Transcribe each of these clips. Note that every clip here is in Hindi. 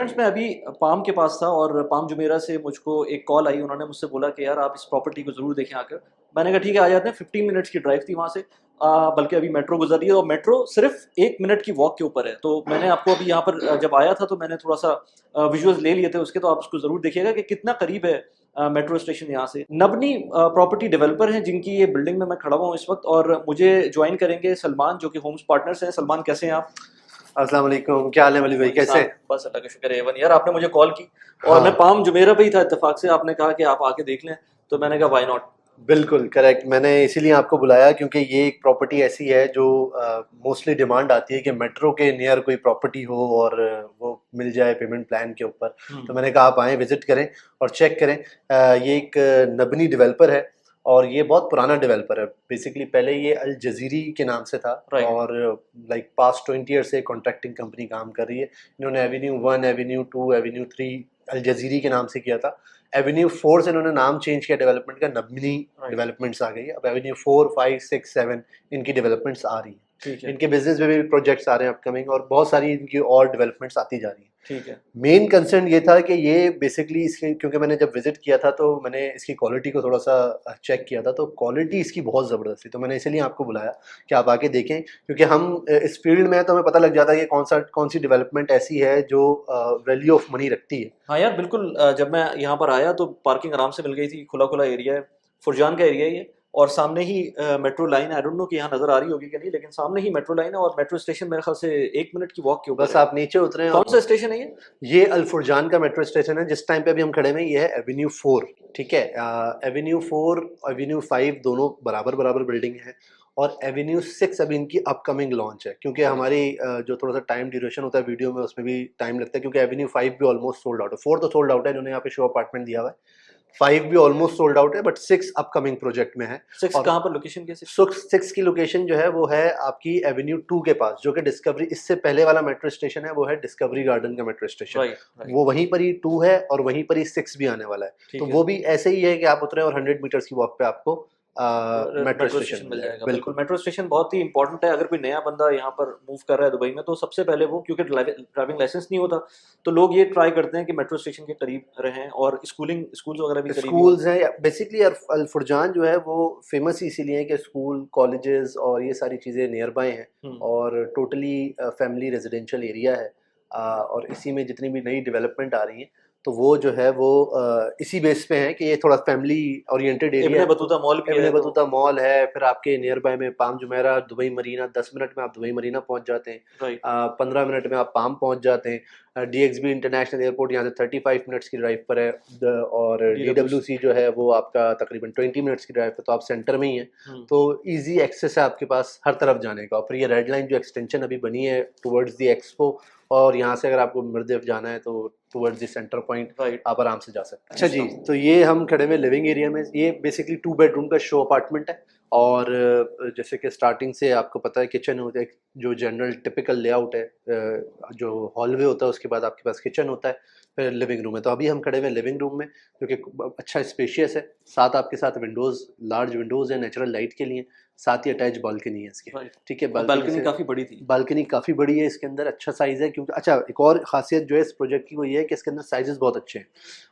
फ्रेंड्स मैं अभी पाम के पास था और पाम जुमेरा से मुझको एक कॉल आई। उन्होंने मुझसे बोला कि यार आप इस प्रॉपर्टी को ज़रूर देखें आकर। मैंने कहा ठीक है आ जाते हैं। 15 मिनट्स की ड्राइव थी वहाँ से। बल्कि अभी मेट्रो गुजर रही है और मेट्रो सिर्फ 1 मिनट की वॉक के ऊपर है। तो मैंने आपको अभी यहाँ पर जब आया था तो मैंने थोड़ा सा विजुअल्स ले लिए थे उसके। तो आप उसको ज़रूर देखिएगा कि कितना करीब है मेट्रो स्टेशन यहाँ से। नबनी प्रॉपर्टी डेवलपर हैं जिनकी ये बिल्डिंग में मैं खड़ा हुआ हूँ इस वक्त, और मुझे ज्वाइन करेंगे सलमान जो कि होम्स पार्टनर्स हैं। सलमान कैसे हैं आप? अस्सलाम वालेकुम, क्या हाल है वली भाई, वही कैसे? साहब, बस अल्लाह का शुक्र है। एवन यार आपने मुझे कॉल की और मैं हाँ, पाम जुमेरा पे ही था, इत्तेफाक से आपने कहा कि आप आके देख लें, तो मैंने कहा व्हाई नॉट। बिल्कुल करेक्ट। मैंने इसीलिए आपको बुलाया क्योंकि ये एक प्रॉपर्टी ऐसी है जो मोस्टली डिमांड आती है कि मेट्रो के नियर कोई प्रॉपर्टी हो और वो मिल जाए पेमेंट प्लान के ऊपर। तो मैंने कहा आप आएँ, विजिट करें और चेक करें। ये एक नबनी डेवलपर है और ये बहुत पुराना डेवलपर है। बेसिकली पहले ये अल जज़ीरी के नाम से था राइट। और लाइक पास्ट 20 ईयर से कॉन्ट्रैक्टिंग कंपनी काम कर रही है। इन्होंने एवेन्यू 1, एवेन्यू 2, एवेन्यू 3 अल जज़ीरी के नाम से किया था। एवेन्यू 4 से इन्होंने नाम चेंज किया डेवलपमेंट का, नबनी राइट। डेवलपमेंट्स आ गई है। अब एवेन्यू 4, 5, 6, 7 इनकी डेवलपमेंट्स आ रही हैं। ठीक है। इनके बिजनेस में भी प्रोजेक्ट्स आ रहे हैं अपकमिंग और बहुत सारी इनकी और डेवलपमेंट्स आती जा रही हैं। ठीक है। मेन कंसर्न ये था कि ये बेसिकली इसके, क्योंकि मैंने जब विजिट किया था तो मैंने इसकी क्वालिटी को थोड़ा सा चेक किया था, तो क्वालिटी इसकी बहुत ज़बरदस्त थी। तो मैंने इसीलिए आपको बुलाया कि आप आके देखें, क्योंकि हम इस फील्ड में हैं तो हमें पता लग जाता है कि कौन सी डेवलपमेंट ऐसी है जो वैल्यू ऑफ मनी रखती है। हाँ यार बिल्कुल। जब मैं यहाँ पर आया तो पार्किंग आराम से मिल गई थी। खुला खुला एरिया है, फुरजान का एरिया है ये। और सामने ही metro line, I don't know कि यहाँ नजर आ रही होगी कि नहीं, लेकिन सामने ही मेट्रो लाइन है और मेट्रो स्टेशन मेरे ख्याल से 1 मिनट की वॉक के ऊपर बस है। आप नीचे उतरें कौन और सा स्टेशन है ये अल फुरजान का मेट्रो स्टेशन है। जिस टाइम पे अभी हम खड़े हैं ये है एवेन्यू 4, ठीक है। एवेन्यू 4, एवेन्यू 5 दोनों बराबर बराबर बिल्डिंग है और एवेन्यू 6 अभी इनकी अपकमिंग लॉन्च है, क्योंकि राइट। हमारी जो थोड़ा सा टाइम ड्यूरेशन होता है वीडियो में उसमें भी टाइम लगता है, क्योंकि एवेन्यू 5 भी ऑलमोस्ट सोल्ड आउट है। 4 तो सोल्ड आउट है, इन्होंने यहाँ पे शो अपार्टमेंट दिया हुआ है। 5 भी ऑलमोस्ट सोल्ड आउट है, बट 6 अपकमिंग प्रोजेक्ट में है। 6 और कहाँ पर लोकेशन के 6? 6 की लोकेशन जो है वो है आपकी एवेन्यू 2 के पास, जो कि डिस्कवरी, इससे पहले वाला मेट्रो स्टेशन है वो है डिस्कवरी गार्डन का मेट्रो स्टेशन। राइट। राइट। वो वहीं पर ही 2 है और वहीं पर ही 6 भी आने वाला है। तो ठीक है। वो भी ऐसे ही है कि आप उतरे और 100 मीटर्स की वॉक पे आपको मेट्रो मेट्रो स्टेशन स्टेशन मिल मिल जाएगा। जाएगा। बिल्कुल, बिल्कुल मेट्रो स्टेशन बहुत ही इंपॉर्टेंट है। अगर कोई नया बंदा यहाँ पर मूव कर रहा है दुबई में, तो सबसे पहले वो, क्योंकि ड्राइविंग लाइसेंस नहीं होता, तो लोग ये ट्राई करते हैं कि मेट्रो स्टेशन के करीब रहें और स्कूल्स वगैरह भी करीब ही हों। स्कूल्स हैं बेसिकली। अल फुरजान जो है वो फेमस ही इसीलिए है कि स्कूल, कॉलेजेस और ये सारी चीज़ें नियर बाय हैं हम्म। और टोटली फैमिली रेजिडेंशियल एरिया है। और इसी में जितनी भी नई डेवलपमेंट आ रही हैं तो वो जो है वो इसी बेस पे है कि ये थोड़ा फैमिली ओरिएंटेड एरिया इब्ने है। बतूता मॉल भी इब्न है तो। बतूता मॉल है, फिर आपके नियर बाय में palm Jumeirah, Dubai Marina, 10 minute में आप दुबई मरीना पहुंच जाते हैं। राइट। 15 मिनट में आप पाम पहुंच जाते हैं। DXB इंटरनेशनल एयरपोर्ट यहाँ से 35 मिनट्स की ड्राइव पर है। और DWC। DWC जो है वो आपका तकरीबन 20 मिनट्स की ड्राइव पर, तो आप सेंटर में ही हैं। हम्म। तो इजी एक्सेस है आपके पास हर तरफ जाने का। और फिर ये रेड लाइन जो एक्सटेंशन अभी बनी है टुवर्ड्स दी एक्सपो, और यहाँ से अगर आपको मिर्देफ जाना है तो towards the centre point right. आप आराम से जा सकते हैं। अच्छा जी, तो ये हम खड़े हुए लिविंग एरिया में। ये बेसिकली 2 बेडरूम का शो अपार्टमेंट है। और जैसे कि स्टार्टिंग से आपको पता है किचन होता है, जो जनरल टिपिकल लेआउट है। जो हॉलवे होता है उसके बाद आपके पास किचन होता है, फिर लिविंग रूम है। तो अभी हम खड़े हुए लिविंग रूम में, जो कि अच्छा स्पेशियस है। साथ आपके साथ विंडोज़, लार्ज विंडोज़ है नेचुरल लाइट के लिए। साथ ही अटैच बालकनी है इसके, राइट। ठीक है। और बालकनी बालकनी से, काफी बड़ी थी। बालकनी काफ़ी बड़ी है इसके अंदर, अच्छा साइज़ है। क्योंकि अच्छा, एक और खासियत जो है इस प्रोजेक्ट की वो ये है कि इसके अंदर साइजेस बहुत अच्छे हैं।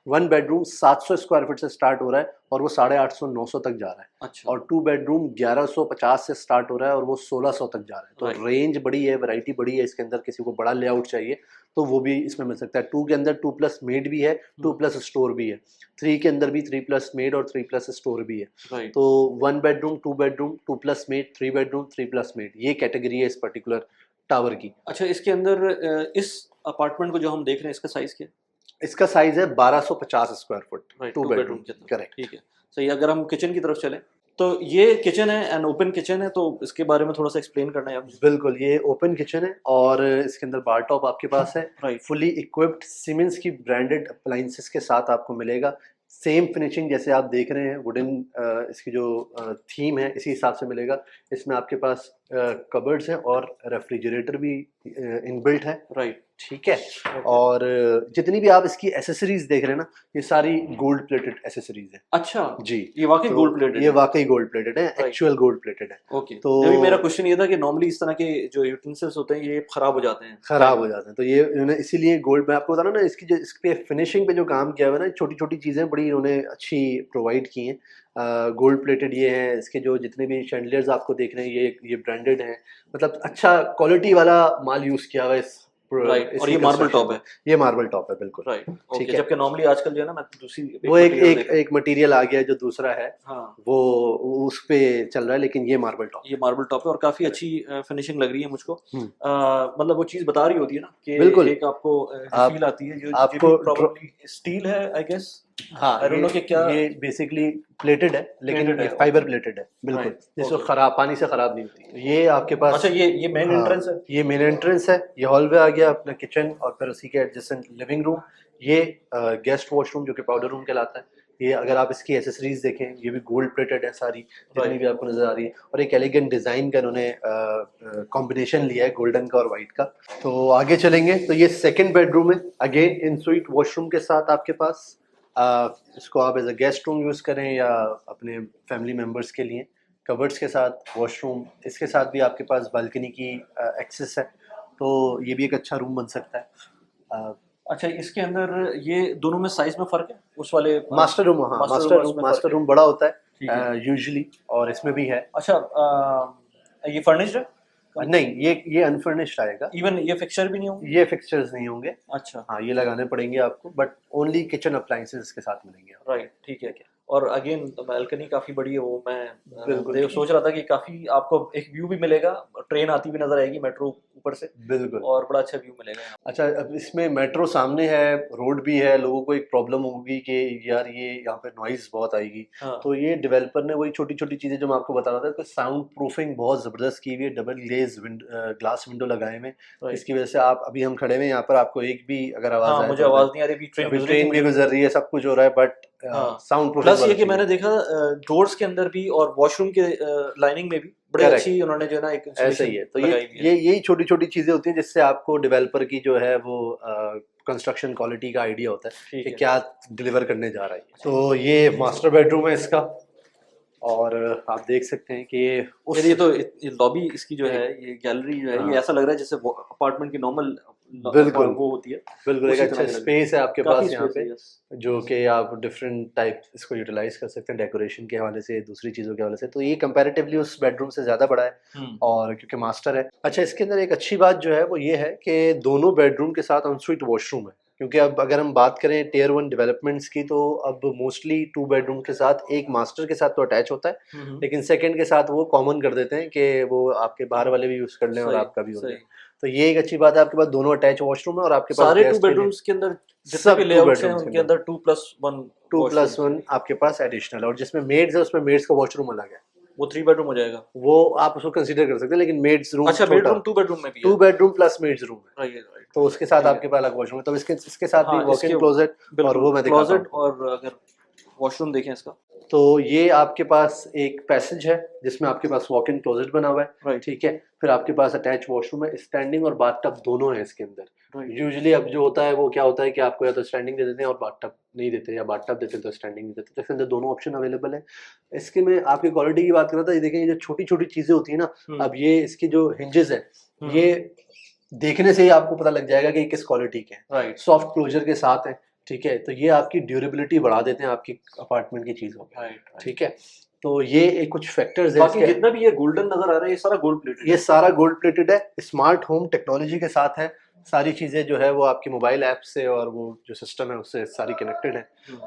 1 बेडरूम 700 स्क्वायर फीट से स्टार्ट हो रहा है और वो 850 900 तक जा रहा है। अच्छा। और 2 बेडरूम 1150 से स्टार्ट हो रहा है और वो 1600 तक जा रहा है। तो राइट। रेंज बड़ी है, वैरायटी बड़ी है इसके अंदर। किसी को बड़ा लेआउट चाहिए तो वो भी इसमें मिल सकता है। 2 के अंदर 2 प्लस मेड भी है, 2 प्लस स्टोर भी है। 3 के अंदर भी 3 प्लस मेड और 3 प्लस स्टोर भी है। राइट। तो 1 bedroom, 2 bedroom, 2 plus made, 3 bedroom, 3 plus made, ये कैटेगरी है इस पर्टिकुलर टावर की। अच्छा, इसके अंदर इस अपार्टमेंट को जो हम देख रहे हैं, इसका साइज क्या है? इसका साइज है 1250 square foot, right, 2 2 bedroom bedroom. के अंदर। करेक्ट। ठीक है। सही। अगर हम किचन की तरफ चलें, तो ये किचन है, एन ओपन किचन है, तो इसके बारे में थोड़ा सा एक्सप्लेन करना है आप। बिल्कुल, ये ओपन किचन है और इसके अंदर बार टॉप आपके पास है। राइट। फुली इक्विप्ड सीमेंस की ब्रांडेड अप्लाइंसेस के साथ आपको मिलेगा। सेम फिनिशिंग जैसे आप देख रहे हैं, वुडन इसकी जो थीम है इसी हिसाब से मिलेगा। इसमें आपके पास कबर्ड्स हैं और रेफ्रिजरेटर भी इनबिल्ट है, राइट। ठीक है। और जितनी भी आप इसकी एसेसरीज देख रहे हैं ना, ये सारी गोल्ड प्लेटेड एसेसरीज है अच्छा, जी। ये वाकई तो गोल्ड प्लेटेड ये है। वाकई गोल्ड प्लेटेड है, Right. एक्चुअल गोल्ड प्लेटेड है। ओके, तो जब भी मेरा क्वेश्चन ये था कि नॉर्मली इस तरह के जो यूटेंसिल्स होते हैं ये खराब हो जाते हैं, खराब हो जाते हैं, तो ये इन्होंने इसीलिए गोल्ड, मैं आपको बता रहा हूँ ना, इसकी जो इस पे फिनिशिंग पे जो काम किया हुआ है ना, छोटी छोटी चीज़ें बड़ी इन्होंने अच्छी प्रोवाइड की हैं। गोल्ड प्लेटेड ये हैं, इसके जो जितने भी शैंडलियर्स आपको देख रहे हैं ये ब्रांडेड हैं, मतलब अच्छा क्वालिटी वाला माल यूज़ किया हुआ है इस राइट। और इसी ये मार्बल कंस्ट्रक्शन टॉप में। है, ये मार्बल टॉप है बिल्कुल, राइट। ठीक ओके, है। जबकि नॉर्मली आजकल जो है ना, मैं दूसरी वो एक मटेरियल एक देख रहा हूँ। एक मटेरियल आ गया है जो दूसरा है, हाँ, वो उस पे चल रहा है, लेकिन ये मार्बल टॉप ये मार्बल टॉप है और काफी Correct. अच्छी फिनिशिंग लग रही है मुझको। हम्म, मतलब वो चीज बता रही होती है ना कि बिल्कुल। एक आपको आप फील आती है, जो ये आपको भी प्रॉब्लली स्टील है आई गेस। हाँ, आई डोंट नो कि क्या ये बेसिकली प्लेटेड है, लेकिन plated ये है। फाइबर प्लेटेड है बिल्कुल, राइट, जिसको ओके। खराब पानी से खराब नहीं होती। ये आपके पास, अच्छा, ये मेन हाँ, एंट्रेंस है। ये मेन एंट्रेंस है, ये हॉलवे आ गया अपना किचन, और फिर उसी के एडजेसेंट लिविंग रूम। ये गेस्ट वॉशरूम जो कि पाउडर रूम कहलाता है। ये अगर आप इसकी एसेसरीज देखें, ये भी गोल्ड प्लेटेड है सारी, जितनी राइट। भी आपको नजर आ रही है, और एक एलिगेंट डिजाइन का इन्होंने कॉम्बिनेशन लिया है गोल्डन का और वाइट का। तो आगे चलेंगे तो ये सेकंड बेडरूम है, अगेन इन स्वीट वॉशरूम के साथ आपके पास। इसको आप as a guest room use करें या अपने फैमिली मेम्बर्स के लिए, कबर्ड्स के साथ वॉशरूम, इसके साथ भी आपके पास बालकनी की एक्सेस है, तो ये भी एक अच्छा रूम बन सकता है। अच्छा, इसके अंदर ये दोनों में साइज में फर्क है, उस वाले मास्टर रूम, हाँ, मास्टर रूम और इसमें मास्टर फर्क है। रूम बड़ा होता ठीक है। है यूजुअली, और इसमें भी है। अच्छा, ये फर्निश्ड है? नहीं, ये अनफर्निश्ड आएगा, इवन ये फिक्सचर भी नहीं होंगे? ये फिक्सचर्स नहीं होंगे। अच्छा, हाँ, ये लगाने पड़ेंगे आपको, बट ओनली किचन अप्लायंसेस के साथ मिलेंगे आपको। राइट, ठीक है। और अगेन बालकनी काफी बड़ी है, वो मैं बिल्कुल सोच रहा था कि काफी आपको एक व्यू भी मिलेगा, ट्रेन आती हुई नजर आएगी मेट्रो ऊपर से, बिल्कुल। और बड़ा अच्छा व्यू मिलेगा यहाँ। अच्छा, अब इसमें मेट्रो सामने है, रोड भी है, लोगों को एक प्रॉब्लम होगी कि यार ये यहाँ पे नॉइज बहुत आएगी, हाँ, तो ये डेवलपर ने वही छोटी छोटी चीज़ें जो मैं आपको बता रहा था, तो साउंड प्रूफिंग बहुत ज़बरदस्त की हुई है, डबल ग्लेज ग्लास विंडो लगाए हुए, राइट। इसकी वजह से आप अभी हम खड़े हुए हैं यहाँ पर, आपको एक भी अगर आवाज़ हाँ, आए मुझे तो आवाज नहीं आ रही, अभी ट्रेन अभी गुजरी थी ट्रेन भी मुझे। गुजर रही है, सब कुछ हो रहा है, बट हाँ, साउंड प्रूफिंग प्लस ये बहुत कि अच्छी है। मैंने देखा ड्रोर्स के अंदर भी और वॉशरूम के लाइनिंग में भी बड़े Correct. अच्छी उन्होंने जो है ना एक ऐसा इंस्टॉलेशन ही है, तो लगाई हुई है। यही छोटी छोटी चीजें होती हैं जिससे आपको डेवलपर की जो है वो कंस्ट्रक्शन क्वालिटी का आइडिया होता है ठीक कि है। क्या डिलीवर करने जा रहा है। तो ये मास्टर बेडरूम है इसका, और आप देख सकते हैं कि ये यार, ये लॉबी इसकी जो है, ये गैलरी जो है, ये हाँ, ऐसा लग रहा है जैसे अपार्टमेंट की नॉर्मल बिल्कुल वो होती है, बिल्कुल एक उसी तरह अच्छा की लग रही स्पेस है आपके है। काफी पास यहाँ स्पेस पे, है, यस। जो कि आप डिफरेंट टाइप इसको यूटिलाइज कर सकते हैं डेकोरेशन के हवाले से, दूसरी चीज़ों के हवाले से, तो ये कंपैरेटिवली उस बेडरूम से ज़्यादा बड़ा है, हम्म, और क्योंकि मास्टर है। अच्छा, इसके अंदर एक अच्छी बात जो है वो ये है कि दोनों बेडरूम के साथ अनस्वीट वॉशरूम है, क्योंकि अब अगर हम बात करें टियर 1 डेवलपमेंट्स की, तो अब मोस्टली 2 बेडरूम के साथ एक मास्टर के साथ तो अटैच होता है, हम्म, लेकिन सेकंड के साथ वो कॉमन कर देते हैं कि वो आपके बाहर वाले भी यूज़ कर लें और सही आपका भी हो सही। जाए। तो ये एक अच्छी बात है, आपके पास दोनों अटैच वॉशरूम है, और आपके पास सारे टू गेस्ट के लिए बेडरूम्स के अंदर जितने सब भी 2 लेआउट्स हैं बेडरूम्स के उनके अंदर अंदर 2+1 2+1 आपके पास एडिशनल है, और जिसमें मेड्स है उसमें मेड्स का वॉशरूम अलग है, वो 3 बेडरूम हो जाएगा। वो आप उसको कंसीडर कर सकते हैं, लेकिन मेड्स रूम अच्छा, छोटा, बेडरूम 2 बेडरूम में भी है। 2 बेडरूम प्लस मेड्स रूम है, राइट, राइट, तो उसके साथ ठीक है। आपके पास अलग वॉशरूम है, तो इसके साथ भी हाँ, वॉक इसके इन क्लोजेट, और बिल्कुल वो मैं दिखाता हूँ क्लोजेट, आपको। और अगर वॉशरूम देखें इसका, तो ये आपके पास एक पैसेज है जिसमें आपके पास वॉक इन क्लोजेट बना हुआ है, राइट, ठीक है। फिर आपके पास अटैच वॉशरूम है, स्टैंडिंग और बाथटब दोनों है इसके अंदर। राइट। यूजुअली अब जो होता है वो क्या होता है कि आपको या तो स्टैंडिंग दे देते हैं और बाथटब नहीं देते, या बाथटब देते हैं तो स्टैंडिंग नहीं देते, तो इसके अंदर दोनों ऑप्शन अवेलेबल है। इसके में आपकी क्वालिटी की बात कर रहा था, ये देखें, ये जो छोटी छोटी चीजें होती है ना, अब ये इसकी जो हिंजेस है, ये देखने से ही आपको पता लग जाएगा कि ये किस क्वालिटी के हैं, राइट, सॉफ्ट क्लोजर के साथ है, ठीक है, तो ये आपकी ड्यूरेबिलिटी बढ़ा देते हैं आपकी अपार्टमेंट की चीजों में, राइट, ठीक है। तो ये एक कुछ फैक्टर्स है बाकी इसके। जितना भी ये गोल्डन नजर आ रहा है, ये सारा गोल्ड प्लेटेड ये है। सारा गोल्ड प्लेटेड है, स्मार्ट होम टेक्नोलॉजी के साथ है, सारी चीज़ें जो है वो आपकी मोबाइल ऐप से और वो जो सिस्टम है उससे सारी कनेक्टेड है।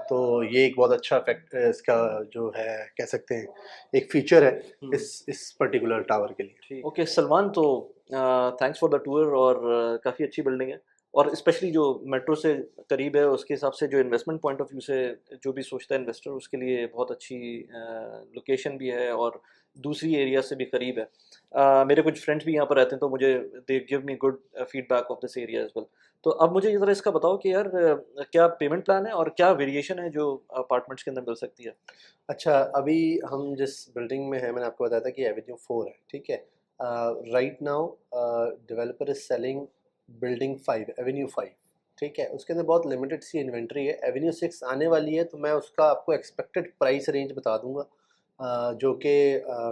तो ये एक बहुत अच्छा फैक्ट इसका जो है कह सकते हैं एक फीचर है इस पर्टिकुलर टावर के लिए। ओके सलमान, तो थैंक्स फॉर द टूर, और काफ़ी अच्छी बिल्डिंग है, और स्पेशली जो मेट्रो से करीब है उसके हिसाब से जो इन्वेस्टमेंट पॉइंट ऑफ व्यू से जो भी सोचता है इन्वेस्टर, उसके लिए बहुत अच्छी लोकेशन भी है, और दूसरी एरिया से भी करीब है। मेरे कुछ फ्रेंड्स भी यहाँ पर रहते हैं, तो मुझे दे give me good feedback of this area as well. तो अब मुझे ज़रा इसका बताओ कि यार क्या पेमेंट प्लान है और क्या वेरिएशन है जो अपार्टमेंट्स के अंदर मिल सकती है? अच्छा, अभी हम जिस बिल्डिंग में है मैंने आपको बताया था कि एवेन्यू 4 है, ठीक है। Right now developer is selling building 5 Avenue 5, ठीक है, उसके अंदर बहुत लिमिटेड सी इन्वेंट्री है। एवेन्यू 6 आने वाली है, तो मैं उसका आपको एक्सपेक्टेड प्राइस रेंज बता दूंगा, जो कि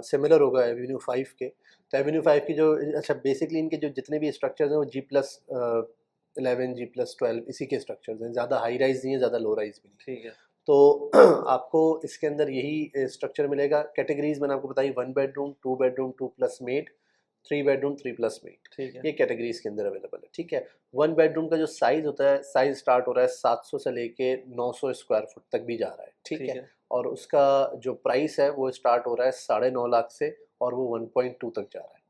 सिमिलर होगा एवेन्यू 5 के। तो एवेन्यू 5 की जो, अच्छा बेसिकली इनके जो जितने भी स्ट्रक्चर्स हैं वो G+11 G+12 इसी के स्ट्रक्चर्स हैं, ज़्यादा हाई राइज नहीं है, ज़्यादा लो राइज भी नहीं। ठीक है। तो आपको इसके अंदर यही स्ट्रक्चर मिलेगा। कैटेगरीज मैंने आपको बताई, 1 bedroom, 2 bedroom, 2+ made, 3 bedroom, 3+ made, ठीक है। ये कैटेगरीज के अंदर अवेलेबल है, ठीक है। 1 बेडरूम का जो साइज़ होता है, साइज़ स्टार्ट हो रहा है 700 से लेके 900 स्क्वायर फुट तक भी जा रहा है, ठीक ठीक है। है। और उसका जो प्राइस है वो स्टार्ट हो रहा है 9.5 लाख से, और वो 1.2 तक जा रहा है,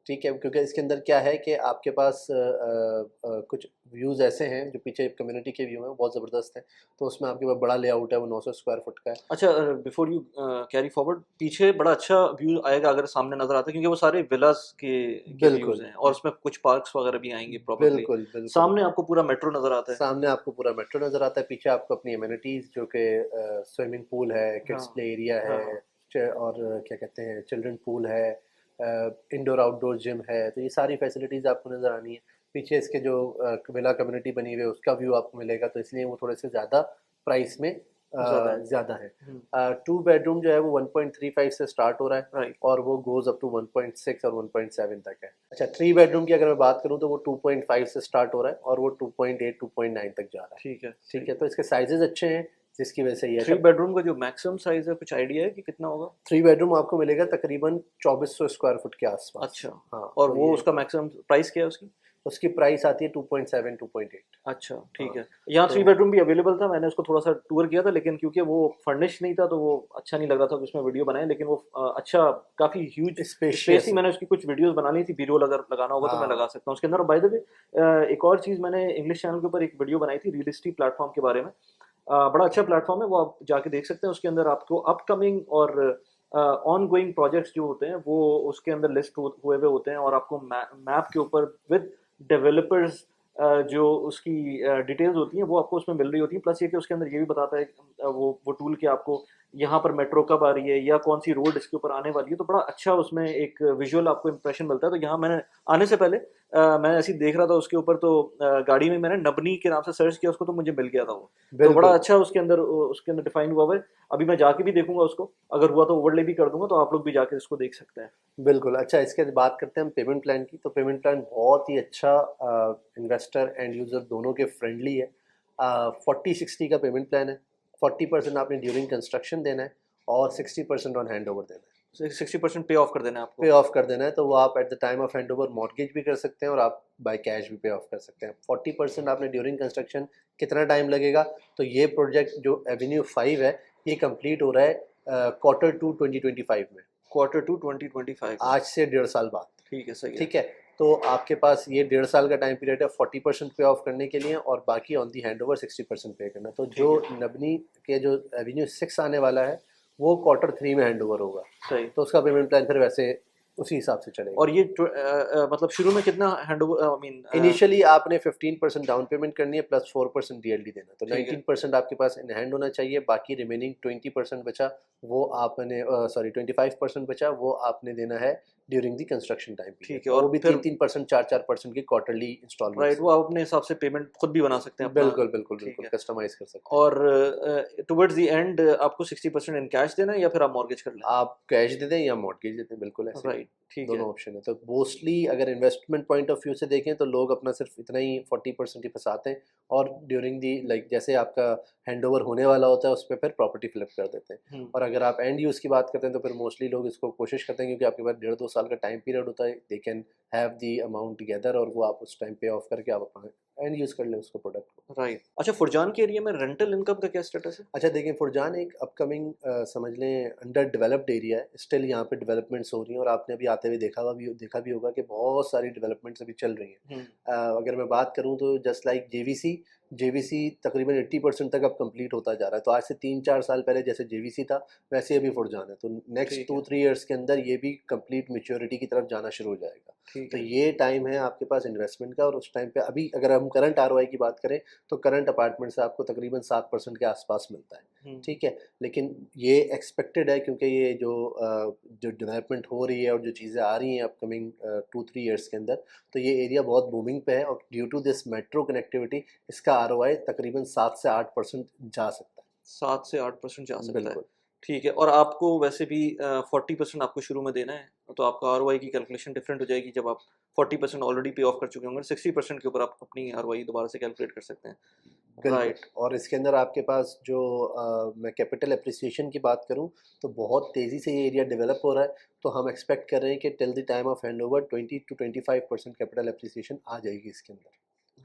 ठीक है। क्योंकि इसके अंदर क्या है कि आपके पास कुछ व्यूज़ ऐसे हैं जो पीछे कम्युनिटी के व्यू हैं, बहुत ज़बरदस्त हैं। तो उसमें आपके पास बड़ा लेआउट है, वो 900 स्क्वायर फुट का है। अच्छा, बिफोर यू कैरी फॉरवर्ड, पीछे बड़ा अच्छा व्यू आएगा अगर सामने नजर आता है, क्योंकि वो सारे विलास के व्यूज बिल्कुल, हैं और उसमें कुछ पार्क्स वगैरह भी आएंगे प्रोबेबली। बिल्कुल, बिल्कुल। सामने आपको पूरा मेट्रो नजर आता है। सामने आपको पूरा मेट्रो नज़र आता है, पीछे आपको अपनी एमिनिटीज़ जो कि स्विमिंग पूल है, किड्स हाँ प्ले एरिया है, हाँ। और क्या कहते हैं चिल्ड्रन पूल है, इंडोर आउटडोर जिम है, तो ये सारी फैसिलिटीज़ आपको नज़र आनी है। पीछे इसके जो विला कम्युनिटी बनी हुई है उसका व्यू आपको मिलेगा, तो इसलिए वो थोड़े से ज़्यादा प्राइस में ज्यादा है। ज़्यादा है। 2 बेडरूम जो है वो 1.35 से स्टार्ट हो रहा है, राइट। और वो गोज़ अप टू 1.6 और 1.7 तक है। अच्छा, 3 बेडरूम की अगर मैं बात करूँ तो वो 2.5 से स्टार्ट हो रहा है, और वो 2.8 2.9 तक जा रहा है, ठीक है। ठीक है। तो इसके साइजेस अच्छे हैं, जिसकी वजह से ये 3 बेडरूम का जो मैक्सिमम साइज है, कुछ आइडिया है कि कितना होगा? 3 बेडरूम आपको मिलेगा तकरीबन 2400 स्क्वायर फुट के आसपास। अच्छा। हाँ, और तो वो ये उसका मैक्सिमम प्राइस क्या है उसकी? उसकी प्राइस आती है 2.7 2.8। अच्छा, ठीक हाँ, है। यहाँ तो 3 बेडरूम भी अवेलेबल था, मैंने उसको थोड़ा-सा टूर किया था, लेकिन क्योंकि वो फर्निश नहीं था, तो वो अच्छा नहीं लग रहा था कि उसमें वीडियो बनाएँ, लेकिन वो अच्छा काफ़ी ह्यूज स्पेस थी। स्पेशियस है। मैंने उसकी कुछ वीडियोज़ बना ली थी, बी-रोल अगर लगाना होगा तो मैं लगा हाँ, सकता हूँ उसके अंदर। और बाय द वे, एक और चीज़ मैंने इंग्लिश चैनल के ऊपर एक वीडियो बनाई थी रियलिस्टी प्लेटफ़ॉर्म के बारे में। बड़ा अच्छा प्लेटफ़ॉर्म है, वो आप जाके देख सकते हैं। उसके अंदर आपको अपकमिंग और ऑनगोइंग प्रोजेक्ट्स जो होते हैं, वो उसके अंदर लिस्ट हुए हुए होते हैं, और आपको मैप के ऊपर विद डेवलपर्स जो उसकी डिटेल्स होती हैं वो आपको उसमें मिल रही होती हैं। प्लस ये कि उसके अंदर ये भी बताता है वो टूल कि आपको यहाँ पर मेट्रो कब आ रही है या कौन सी रोड इसके ऊपर आने वाली है। तो बड़ा अच्छा उसमें एक विजुअल आपको इंप्रेशन मिलता है। तो यहाँ मैंने आने से पहले मैं ऐसे ही देख रहा था उसके ऊपर, तो गाड़ी में मैंने नबनी के नाम से सर्च किया उसको, तो मुझे मिल गया था वो। तो बड़ा बिल्कुल, अच्छा उसके अंदर डिफाइन हुआ हुआ है। अभी मैं जाके भी देखूंगा उसको, अगर हुआ तो ओवरले भी कर दूंगा, तो आप लोग भी जाके इसको देख सकते हैं। बिल्कुल। अच्छा, इसके बाद बात करते हैं हम पेमेंट प्लान की। तो पेमेंट प्लान बहुत ही अच्छा, इन्वेस्टर एंड यूज़र दोनों के फ्रेंडली है। 40-60 का पेमेंट प्लान है। 40% आपने ड्यूरिंग कंस्ट्रक्शन देना है, और 60% ऑन हैंडओवर देना है। 60% पे ऑफ कर देना है पे आपको। ऑफ कर देना है, तो वो आप at the time of handover mortgage भी कर सकते हैं, और आप बाय कैश भी पे ऑफ कर सकते हैं। 40% आपने ड्यूरिंग कंस्ट्रक्शन, कितना टाइम लगेगा? तो ये प्रोजेक्ट जो एवेन्यू 5 है, ये कंप्लीट हो रहा है Q2 2025 में, Q2 2025 में। आज से 1.5 साल बाद, ठीक है, सही है। ठीक है। तो आपके पास ये 1.5 साल का टाइम पीरियड है 40% पे ऑफ करने के लिए, और बाकी ऑन दी हैंडओवर 60% पे करना। तो जो ठीक है। नबनी के जो एवेन्यू 6 आने वाला है, वो Q3 में हैंडओवर होगा, सही। तो उसका पेमेंट प्लान फिर वैसे उसी हिसाब से चलेगा। और ये मतलब शुरू में कितना हैंडओवर, आई मीन? इनिशियली आपने 15% डाउन पेमेंट करनी है, प्लस 4% डीएलडी देना, तो ठीक है। 19% आपके पास इन हैंड होना चाहिए। बाकी रिमेनिंग 20% बचा, वो आपने, सॉरी 25% बचा, वो आपने देना है ड्यूरिंग दी कंस्ट्रक्शन टाइम ठीक पीरियड, है। और वो और भी फिर 3-3% 4-4% की क्वार्टरली राइट, इंस्टॉलमेंट्स वो हैं। आप अपने हिसाब से पेमेंट खुद भी बना सकते हैं अपना। बिल्कुल, बिल्कुल, ठीक बिल्कुल, है। कस्टमाइज़ कर सकते हैं। और टुवर्ड्स द एंड आपको 60% इन कैश देना है या फिर आप मॉर्गेज कर लें? आप कैश दे दें या मॉर्गेज दे दें, बिल्कुल ऐसे ही है। राइट, ठीक है। दोनों ऑप्शन है। तो मोस्टली अगर इन्वेस्टमेंट पॉइंट ऑफ व्यू से देखें, तो लोग अपना सिर्फ इतना ही 40% ही फंसाते हैं, और ड्यूरिंग दी लाइक जैसे आपका हैंडओवर होने वाला होता है, उस पे फिर प्रॉपर्टी फ्लिप कर देते हैं। हुँ। और अगर आप एंड यूज़ की बात करते हैं, तो फिर मोस्टली लोग इसको कोशिश करते हैं, क्योंकि आपके पास 1.5-2 साल का टाइम पीरियड होता है, they can have the amount together, और वो आप उस टाइम पे ऑफ करके आप अपना एंड यूज़ कर लें उसको, प्रोडक्ट को। राइट। अच्छा, फुरजान के एरिया में रेंटल इनकम का क्या स्टेटस है? अच्छा, देखिए फुरजान एक अपकमिंग, समझ लें अंडर डेवलप्ड एरिया है, स्टिल यहाँ पे डेवलपमेंट्स हो रही हैं, और आपने अभी आते हुए देखा भी होगा कि बहुत सारी डेवलपमेंट्स अभी चल रही हैं। हुँ। अगर मैं बात करूँ तो जस्ट लाइक जेवीसी तकरीबन 80% तक अब कंप्लीट होता जा रहा है। तो आज से 3-4 साल पहले जैसे जेवीसी था, वैसे अभी फुरजान है। तो नेक्स्ट ठीक है। 2-3 ईयर्स के अंदर ये भी कंप्लीट मैच्योरिटी की तरफ जाना शुरू हो जाएगा। ठीक तो है। ये टाइम है आपके पास इन्वेस्टमेंट का, और उस टाइम पे अभी अगर हम करंट आरओआई की बात करें तो करंट अपार्टमेंट से आपको तकरीबन 7% के आसपास मिलता है, ठीक है। लेकिन ये एक्सपेक्टेड है क्योंकि ये जो डेवलपमेंट हो रही है और जो चीज़ें आ रही हैं अपकमिंग 2-3 ईयर्स के अंदर, तो ये एरिया बहुत बूमिंग पे है और due to this metro connectivity इसका आरओआई तकरीबन 7 से 8% जा सकता है। 7 से 8% जा सकता है। बिल्कुल। ठीक है, और आपको वैसे भी 40% आपको शुरू में देना है, तो आपका आरओआई की कैलकुलेशन डिफरेंट हो जाएगी जब आप 40% ऑलरेडी पे ऑफ कर चुके होंगे, 60% के ऊपर आप अपनी आरओआई दोबारा से कैलकुलेट कर सकते हैं। बिल्कुल। राइट। और इसके अंदर आपके पास जो मैं कैपिटल एप्रिसिएशन की बात करूं तो बहुत तेज़ी से ये एरिया डेवलप हो रहा है, तो हम एक्सपेक्ट कर रहे हैं कि till the time of handover 20 to 25% capital appreciation आ जाएगी इसके अंदर।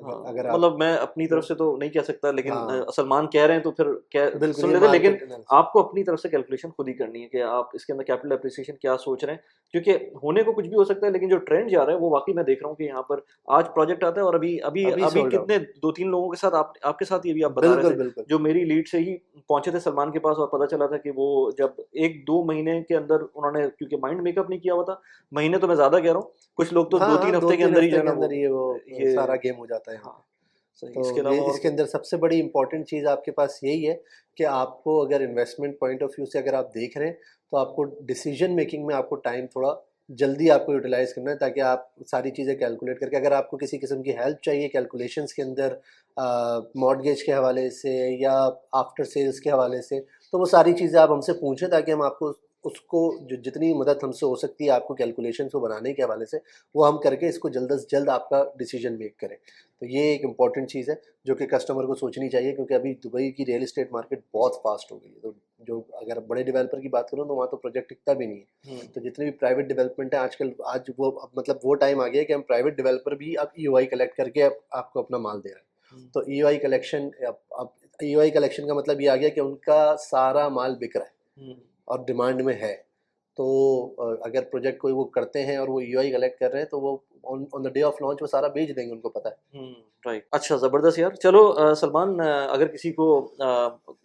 हाँ, अगर आप मतलब मैं अपनी तरफ से तो नहीं कह सकता, लेकिन हाँ, सलमान कह रहे हैं तो फिर बिल्कुल सुन ये लेते हैं, लेकिन मार्केट एनालिसिस। आपको अपनी तरफ से कैलकुलेशन खुद ही करनी है कि आप इसके अंदर कैपिटल एप्रिसिएशन क्या सोच रहे हैं, क्योंकि होने को कुछ भी हो सकता है, लेकिन जो ट्रेंड जा रहा है वो वाकई मैं देख रहा हूँ कि यहाँ पर आज प्रोजेक्ट आता है और अभी अभी अभी अभी सोल्ड आउट। कितने 2-3 लोगों के साथ आपके साथ ये भी आप बता रहे बिल्कुल थे, बिल्कुल जो मेरी लीड से ही पहुंचे थे सलमान के पास, और पता चला था कि वो जब 1-2 महीने के अंदर उन्होंने, क्योंकि माइंड मेकअप नहीं किया हुआ था, महीने तो मैं ज्यादा कह रहा हूँ, कुछ लोग तो हाँ हाँ 2-3 दो हफ्ते के तीन अंदर ही जो हफ्ते है के ना अंदर ये वो ये सारा गेम हो जाता है यहाँ हाँ पे। सही। तो इसके ये अलावा और इसके अंदर सबसे बड़ी इंपॉर्टेंट चीज़ आपके पास यही है कि आपको अगर इन्वेस्टमेंट पॉइंट ऑफ व्यू से अगर आप देख रहे हैं तो आपको डिसीजन मेकिंग में आपको टाइम थोड़ा जल्दी आपको यूटिलाइज करना है, ताकि आप सारी चीज़ें कैलकुलेट करके, अगर आपको किसी किस्म की हेल्प चाहिए कैलकुलेशंस के अंदर मॉर्टगेज के हवाले से या आफ्टर सेल्स के हवाले से, तो वो सारी चीज़ें आप हमसे पूछें ताकि हम आपको उसको जो जितनी मदद हमसे हो सकती है आपको कैलकुलेशंस को बनाने के हवाले से वो हम करके इसको जल्द से जल्द आपका डिसीजन मेक करें। तो ये एक इम्पॉर्टेंट चीज़ है जो कि कस्टमर को सोचनी चाहिए, क्योंकि अभी दुबई की रियल एस्टेट मार्केट बहुत फास्ट हो गई है। तो जो अगर बड़े डेवलपर की बात करूँ तो वहाँ तो प्रोजेक्ट टिकता भी नहीं है। तो जितने भी प्राइवेट डेवलपमेंट है आजकल, आज वो मतलब वो टाइम आ गया है कि हम प्राइवेट डेवलपर भी अब ईओआई कलेक्ट करके आपको अपना माल दे रहे हैं। तो ईओआई कलेक्शन, अब ईओआई कलेक्शन का मतलब ये आ गया कि उनका सारा माल बिक रहा है और डिमांड में है। तो अगर प्रोजेक्ट कोई वो करते हैं और वो ईओआई कलेक्ट कर रहे हैं तो वो on the day of launch वो सारा बेच देंगे, उनको पता है। राइट। अच्छा, ज़बरदस्त यार। चलो सलमान, अगर किसी को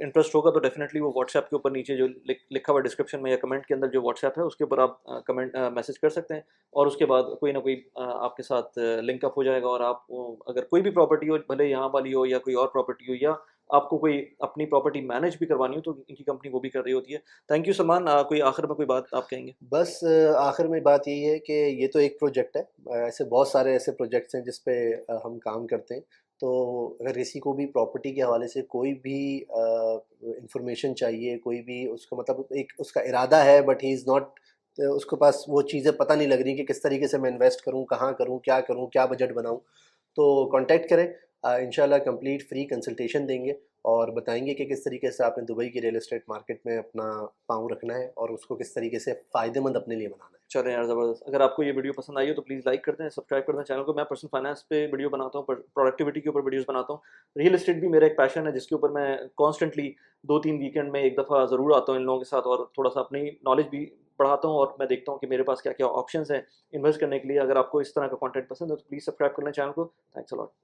इंटरेस्ट होगा तो डेफिनेटली वो व्हाट्सएप के ऊपर नीचे जो लिखा हुआ डिस्क्रिप्शन में या कमेंट के अंदर जो व्हाट्सएप है उसके ऊपर आप कमेंट मैसेज कर सकते हैं, और उसके बाद कोई ना कोई आपके साथ लिंक अप हो जाएगा, और आप अगर कोई भी प्रॉपर्टी हो, भले यहाँ वाली हो या कोई और प्रॉपर्टी हो, या आपको कोई अपनी प्रॉपर्टी मैनेज भी करवानी हो, तो इनकी कंपनी वो भी कर रही होती है। Thank you Salman. कोई आखिर में कोई बात आप कहेंगे? बस आखिर में बात यही है कि ये तो एक प्रोजेक्ट है, ऐसे बहुत सारे ऐसे प्रोजेक्ट्स हैं जिस पे हम काम करते हैं। तो अगर किसी को भी प्रॉपर्टी के हवाले से कोई भी इंफॉर्मेशन चाहिए, कोई भी उसका मतलब एक उसका इरादा है बट ही इज़ नॉट, उसके पास वो चीज़ें पता नहीं लग रही कि किस तरीके से मैं इन्वेस्ट करूँ, कहाँ करूँ, क्या बजट बनाऊँ, तो कांटेक्ट करें। इंशाल्लाह कंप्लीट फ्री कंसल्टेशन देंगे और बताएंगे कि किस तरीके से आपने दुबई की रियल एस्टेट मार्केट में अपना पाँव रखना है और उसको किस तरीके से फ़ायदेमंद अपने लिए बनाना है। चलें यार, ज़बरदस्त। अगर आपको ये वीडियो पसंद आई हो तो प्लीज़ लाइक कर दें, सब्सक्राइब कर दें चैनल को। मैं पर्सनल फाइनेंस पे वीडियो बनाता हूँ, प्रोडक्टिविटी के ऊपर वीडियोस बनाता हूँ। रियल एस्टेट भी मेरा एक पैशन है जिसके ऊपर मैं कॉन्स्टेंटली 2-3 वीकेंड में एक दफ़ा ज़रूर आता हूँ इन लोगों के साथ, और थोड़ा सा अपनी नॉलेज भी बढ़ाता हूँ, और मैं देखता हूँ कि मेरे पास क्या क्या ऑप्शंस हैं इन्वेस्ट करने के लिए। अगर आपको इस तरह का कंटेंट पसंद है तो प्लीज़ सब्सक्राइब कर लें चैनल को। Thanks a lot.